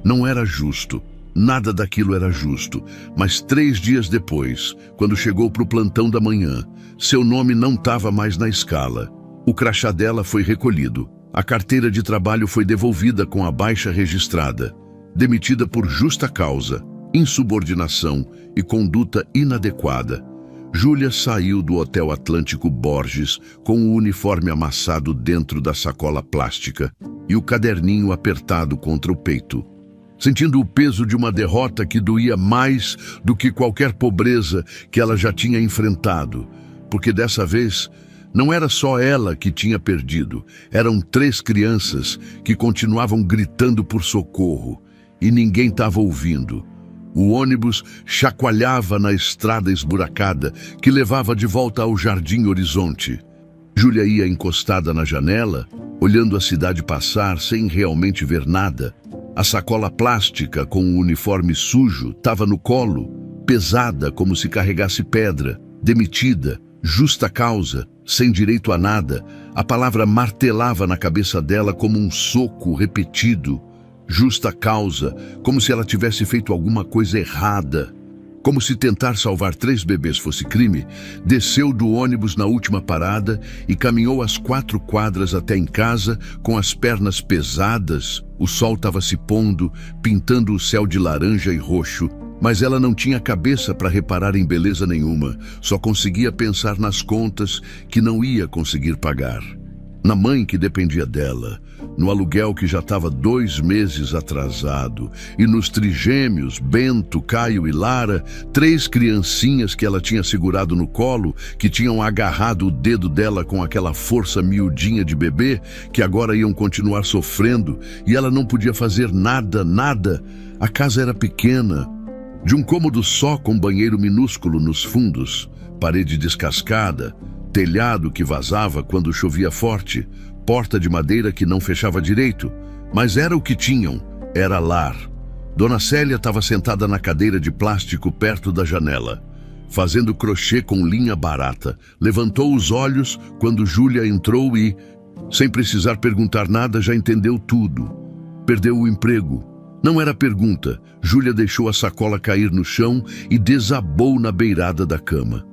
Speaker 1: Não era justo, nada daquilo era justo, mas 3 dias depois, quando chegou para o plantão da manhã, seu nome não estava mais na escala. O crachá dela foi recolhido. A carteira de trabalho foi devolvida com a baixa registrada. Demitida por justa causa, insubordinação e conduta inadequada. Júlia saiu do Hotel Atlântico Borges com o uniforme amassado dentro da sacola plástica e o caderninho apertado contra o peito, sentindo o peso de uma derrota que doía mais do que qualquer pobreza que ela já tinha enfrentado, porque dessa vez não era só ela que tinha perdido, eram 3 crianças que continuavam gritando por socorro e ninguém estava ouvindo. O ônibus chacoalhava na estrada esburacada que levava de volta ao Jardim Horizonte. Júlia ia encostada na janela, olhando a cidade passar sem realmente ver nada. A sacola plástica com o uniforme sujo estava no colo, pesada como se carregasse pedra, demitida, justa causa, sem direito a nada. A palavra martelava na cabeça dela como um soco repetido. Justa causa, como se ela tivesse feito alguma coisa errada. Como se tentar salvar 3 bebês fosse crime, desceu do ônibus na última parada e caminhou as 4 quadras até em casa com as pernas pesadas. O sol estava se pondo, pintando o céu de laranja e roxo, mas ela não tinha cabeça para reparar em beleza nenhuma, só conseguia pensar nas contas que não ia conseguir pagar. Na mãe que dependia dela, no aluguel que já estava 2 meses atrasado, e nos trigêmeos, Bento, Caio e Lara, 3 criancinhas que ela tinha segurado no colo, que tinham agarrado o dedo dela com aquela força miudinha de bebê, que agora iam continuar sofrendo, e ela não podia fazer nada. A casa era pequena, de um cômodo só com banheiro minúsculo nos fundos, parede descascada, telhado que vazava quando chovia forte, porta de madeira que não fechava direito, mas era o que tinham, era lar. Dona Célia estava sentada na cadeira de plástico perto da janela, fazendo crochê com linha barata. Levantou os olhos quando Júlia entrou e, sem precisar perguntar nada, já entendeu tudo. Perdeu o emprego. Não era pergunta. Júlia deixou a sacola cair no chão e desabou na beirada da cama.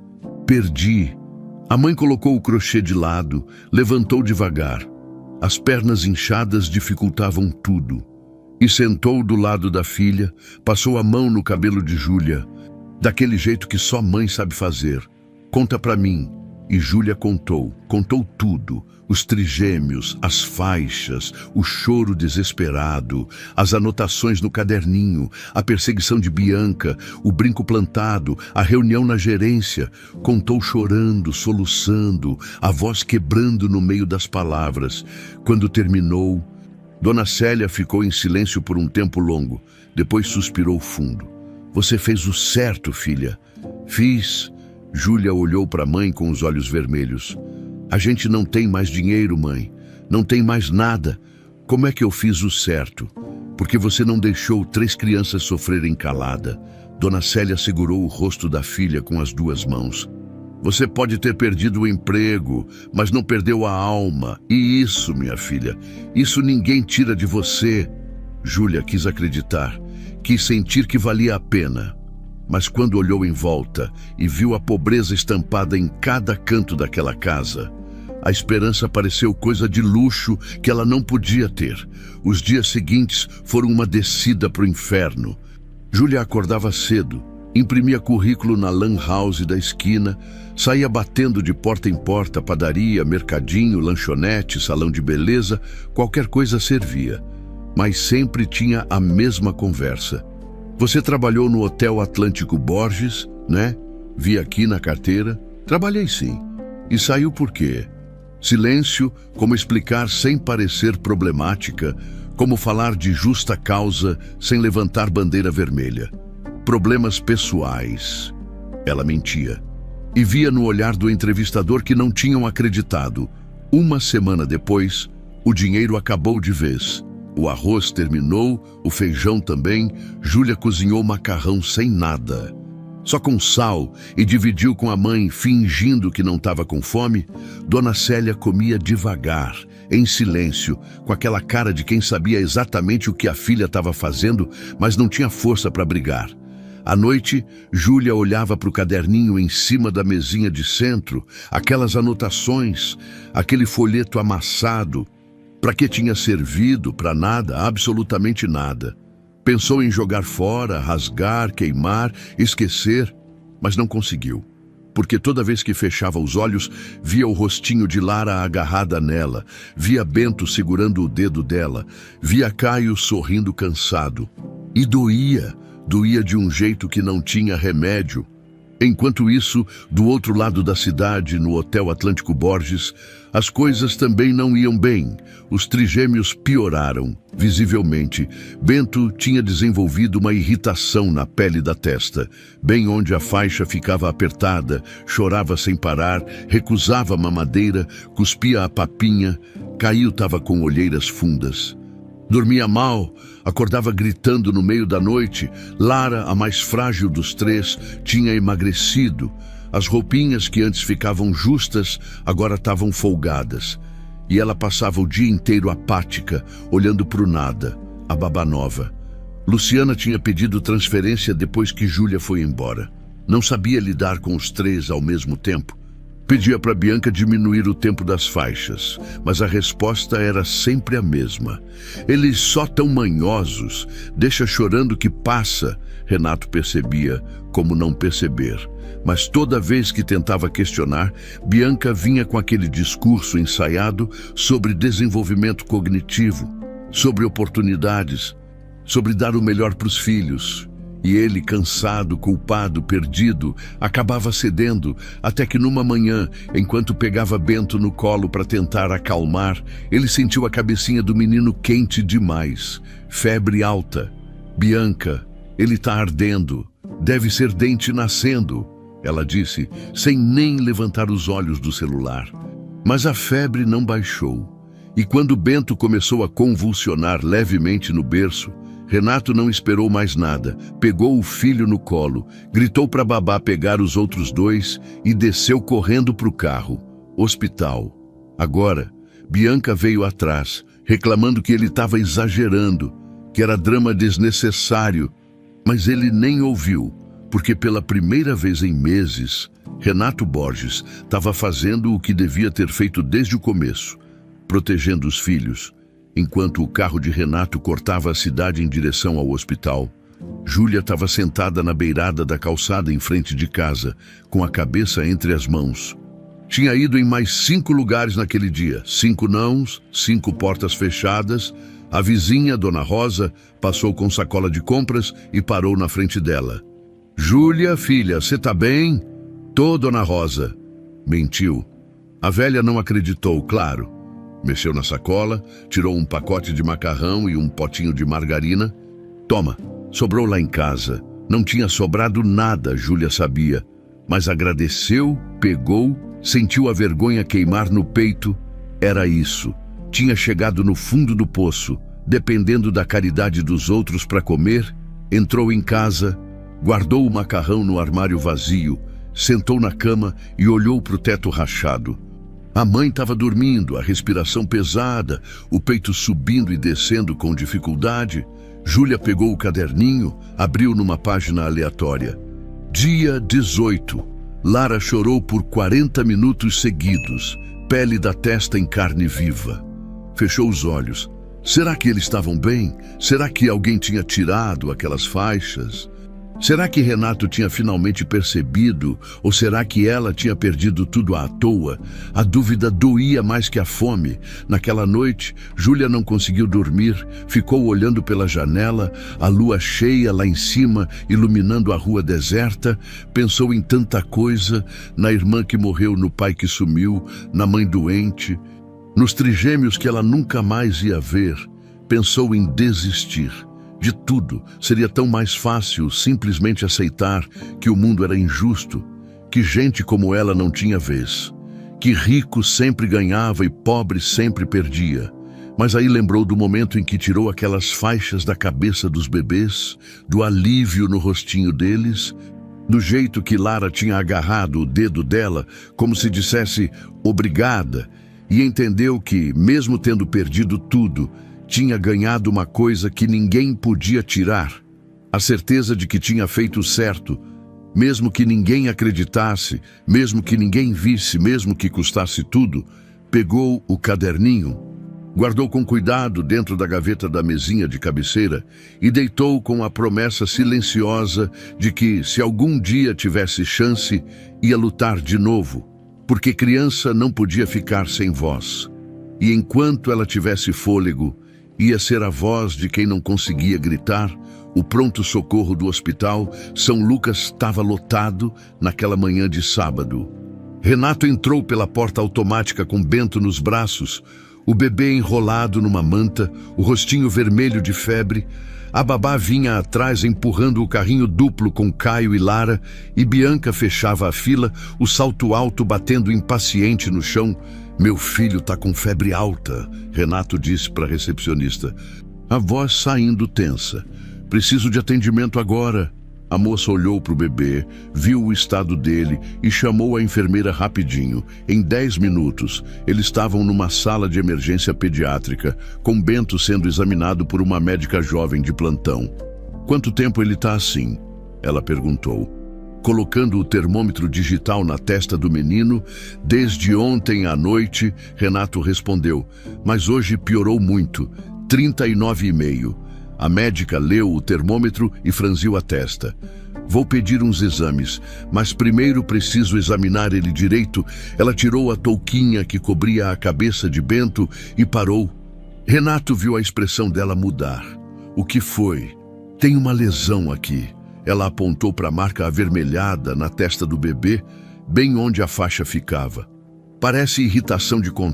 Speaker 1: Perdi. A mãe colocou o crochê de lado, levantou devagar. As pernas inchadas dificultavam tudo. E sentou do lado da filha, passou a mão no cabelo de Júlia, daquele jeito que só mãe sabe fazer. Conta pra mim. E Júlia contou tudo. Os trigêmeos, as faixas, o choro desesperado, as anotações no caderninho, a perseguição de Bianca, o brinco plantado, a reunião na gerência. Contou chorando, soluçando, a voz quebrando no meio das palavras. Quando terminou, Dona Célia ficou em silêncio por um tempo longo. Depois suspirou fundo. Você fez o certo, filha. Fiz. Júlia olhou para a mãe com os olhos vermelhos. A gente não tem mais dinheiro, mãe. Não tem mais nada. Como é que eu fiz o certo? Porque você não deixou 3 crianças sofrerem calada. Dona Célia segurou o rosto da filha com as 2 mãos. Você pode ter perdido o emprego, mas não perdeu a alma. E isso, minha filha, isso ninguém tira de você. Júlia quis acreditar, quis sentir que valia a pena. Mas quando olhou em volta e viu a pobreza estampada em cada canto daquela casa, a esperança pareceu coisa de luxo que ela não podia ter. Os dias seguintes foram uma descida para o inferno. Júlia acordava cedo, imprimia currículo na lan house da esquina, saía batendo de porta em porta, padaria, mercadinho, lanchonete, salão de beleza, qualquer coisa servia. Mas sempre tinha a mesma conversa. Você trabalhou no Hotel Atlântico Borges, né? Vi aqui na carteira. Trabalhei sim. E saiu por quê? Silêncio, como explicar sem parecer problemática, como falar de justa causa sem levantar bandeira vermelha. Problemas pessoais. Ela mentia. E via no olhar do entrevistador que não tinham acreditado. Uma semana depois, O dinheiro acabou de vez. O arroz terminou, o feijão também. Júlia cozinhou macarrão sem nada, só com sal, e dividiu com a mãe, fingindo que não estava com fome. Dona Célia comia devagar, em silêncio, com aquela cara de quem sabia exatamente o que a filha estava fazendo, mas não tinha força para brigar. À noite, Júlia olhava para o caderninho em cima da mesinha de centro, aquelas anotações, aquele folheto amassado. Para que tinha servido? Para nada, absolutamente nada. Pensou em jogar fora, rasgar, queimar, esquecer, mas não conseguiu. Porque toda vez que fechava os olhos, via o rostinho de Lara agarrada nela, via Bento segurando o dedo dela, via Caio sorrindo cansado. E doía de um jeito que não tinha remédio. Enquanto isso, do outro lado da cidade, no Hotel Atlântico Borges, as coisas também não iam bem. Os trigêmeos pioraram, visivelmente. Bento tinha desenvolvido uma irritação na pele da testa, bem onde a faixa ficava apertada, chorava sem parar, recusava a mamadeira, cuspia a papinha. Caio estava com olheiras fundas. Dormia mal, acordava gritando no meio da noite. Lara, a mais frágil dos três, tinha emagrecido. As roupinhas que antes ficavam justas, agora estavam folgadas. E ela passava o dia inteiro apática, olhando para o nada, a babá nova. Luciana tinha pedido transferência depois que Júlia foi embora. Não sabia lidar com os três ao mesmo tempo. Pedia para Bianca diminuir o tempo das faixas, mas a resposta era sempre a mesma. Eles só tão manhosos, deixa chorando que passa. Renato percebia como não perceber. Mas toda vez que tentava questionar, Bianca vinha com aquele discurso ensaiado sobre desenvolvimento cognitivo, sobre oportunidades, sobre dar o melhor para os filhos. E ele, cansado, culpado, perdido, acabava cedendo, até que numa manhã, enquanto pegava Bento no colo para tentar acalmar, ele sentiu a cabecinha do menino quente demais, febre alta. Bianca, ele está ardendo, deve ser dente nascendo, ela disse, sem nem levantar os olhos do celular. Mas a febre não baixou, e quando Bento começou a convulsionar levemente no berço, Renato não esperou mais nada, pegou o filho no colo, gritou para babá pegar os outros dois e desceu correndo para o carro. Hospital. Agora, Bianca veio atrás, reclamando que ele estava exagerando, que era drama desnecessário, mas ele nem ouviu, porque pela primeira vez em meses, Renato Borges estava fazendo o que devia ter feito desde o começo, protegendo os filhos. Enquanto o carro de Renato cortava a cidade em direção ao hospital, Júlia estava sentada na beirada da calçada em frente de casa, com a cabeça entre as mãos. Tinha ido em mais 5 lugares naquele dia, 5 nãos, 5 portas fechadas. A vizinha, Dona Rosa, passou com sacola de compras e parou na frente dela. "Júlia, filha, você tá bem?" "Tô, Dona Rosa." Mentiu. A velha não acreditou, claro. Mexeu na sacola, tirou um pacote de macarrão e um potinho de margarina. "Toma, sobrou lá em casa." Não tinha sobrado nada, Júlia sabia, mas agradeceu, pegou, sentiu a vergonha queimar no peito. Era isso. Tinha chegado no fundo do poço, dependendo da caridade dos outros para comer. Entrou em casa, guardou o macarrão no armário vazio, sentou na cama e olhou para o teto rachado. A mãe estava dormindo, a respiração pesada, o peito subindo e descendo com dificuldade. Júlia pegou o caderninho, abriu numa página aleatória. Dia 18. Lara chorou por 40 minutos seguidos, pele da testa em carne viva. Fechou os olhos. Será que eles estavam bem? Será que alguém tinha tirado aquelas faixas? Será que Renato tinha finalmente percebido? Ou será que ela tinha perdido tudo à toa? A dúvida doía mais que a fome. Naquela noite, Júlia não conseguiu dormir, ficou olhando pela janela, a lua cheia lá em cima, iluminando a rua deserta. Pensou em tanta coisa, na irmã que morreu, no pai que sumiu, na mãe doente, nos trigêmeos que ela nunca mais ia ver. Pensou em desistir. De tudo, seria tão mais fácil simplesmente aceitar que o mundo era injusto, que gente como ela não tinha vez, que rico sempre ganhava e pobre sempre perdia, Mas aí lembrou do momento em que tirou aquelas faixas da cabeça dos bebês, do alívio no rostinho deles, do jeito que Lara tinha agarrado o dedo dela, como se dissesse obrigada, e entendeu que, mesmo tendo perdido tudo, tinha ganhado uma coisa que ninguém podia tirar, a certeza de que tinha feito certo, mesmo que ninguém acreditasse, mesmo que ninguém visse, mesmo que custasse tudo. Pegou o caderninho, guardou com cuidado dentro da gaveta da mesinha de cabeceira e deitou com a promessa silenciosa de que, se algum dia tivesse chance, ia lutar de novo, porque criança não podia ficar sem voz. E enquanto ela tivesse fôlego, ia ser a voz de quem não conseguia gritar. O pronto-socorro do hospital São Lucas estava lotado naquela manhã de sábado. Renato entrou pela porta automática com Bento nos braços, o bebê enrolado numa manta, o rostinho vermelho de febre. A babá vinha atrás empurrando o carrinho duplo com Caio e Lara, e Bianca fechava a fila, o salto alto batendo impaciente no chão. "Meu filho tá com febre alta", Renato disse para a recepcionista. A voz saindo tensa. "Preciso de atendimento agora." A moça olhou para o bebê, viu o estado dele e chamou a enfermeira rapidinho. Em 10 minutos, eles estavam numa sala de emergência pediátrica, com Bento sendo examinado por uma médica jovem de plantão. "Quanto tempo ele está assim?" ela perguntou, colocando o termômetro digital na testa do menino. "Desde ontem à noite", Renato respondeu, "mas hoje piorou muito, 39,5. A médica leu o termômetro e franziu a testa. "Vou pedir uns exames, mas primeiro preciso examinar ele direito." Ela tirou a touquinha que cobria a cabeça de Bento e parou. Renato viu a expressão dela mudar. "O que foi?" "Tem uma lesão aqui." Ela apontou para a marca avermelhada na testa do bebê, bem onde a faixa ficava. "Parece irritação de contato."